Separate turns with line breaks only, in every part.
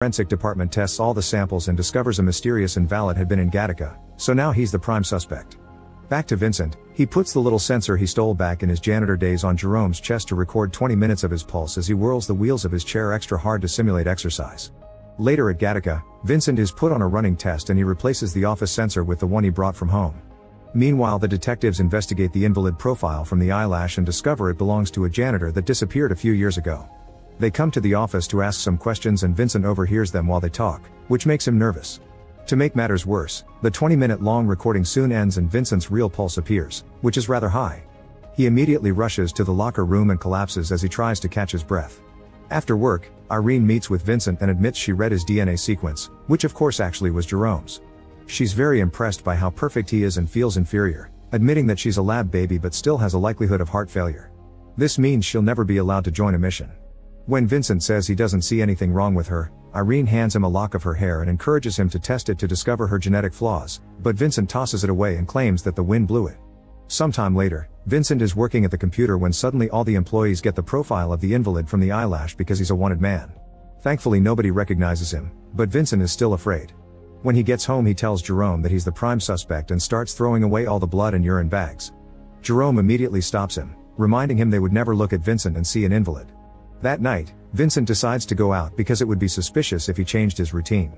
Forensic department tests all the samples and discovers a mysterious invalid had been in Gattaca, so now he's the prime suspect. Back to Vincent, he puts the little sensor he stole back in his janitor days on Jerome's chest to record 20 minutes of his pulse as he whirls the wheels of his chair extra hard to simulate exercise. Later at Gattaca, Vincent is put on a running test and he replaces the office sensor with the one he brought from home. Meanwhile, the detectives investigate the invalid profile from the eyelash and discover it belongs to a janitor that disappeared a few years ago. They come to the office to ask some questions and Vincent overhears them while they talk, which makes him nervous. To make matters worse, the 20-minute long recording soon ends and Vincent's real pulse appears, which is rather high. He immediately rushes to the locker room and collapses as he tries to catch his breath. After work, Irene meets with Vincent and admits she read his DNA sequence, which of course actually was Jerome's. She's very impressed by how perfect he is and feels inferior, admitting that she's a lab baby but still has a likelihood of heart failure. This means she'll never be allowed to join a mission. When Vincent says he doesn't see anything wrong with her, Irene hands him a lock of her hair and encourages him to test it to discover her genetic flaws, but Vincent tosses it away and claims that the wind blew it. Sometime later, Vincent is working at the computer when suddenly all the employees get the profile of the invalid from the eyelash because he's a wanted man. Thankfully nobody recognizes him, but Vincent is still afraid. When he gets home he tells Jerome that he's the prime suspect and starts throwing away all the blood and urine bags. Jerome immediately stops him, reminding him they would never look at Vincent and see an invalid. That night, Vincent decides to go out because it would be suspicious if he changed his routine.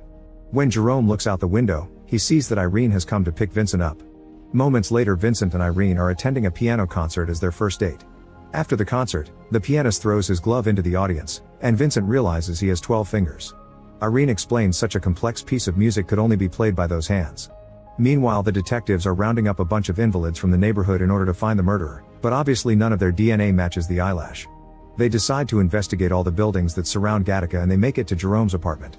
When Jerome looks out the window, he sees that Irene has come to pick Vincent up. Moments later, Vincent and Irene are attending a piano concert as their first date. After the concert, the pianist throws his glove into the audience, and Vincent realizes he has 12 fingers. Irene explains such a complex piece of music could only be played by those hands. Meanwhile, the detectives are rounding up a bunch of invalids from the neighborhood in order to find the murderer, but obviously none of their DNA matches the eyelash. They decide to investigate all the buildings that surround Gattaca and they make it to Jerome's apartment.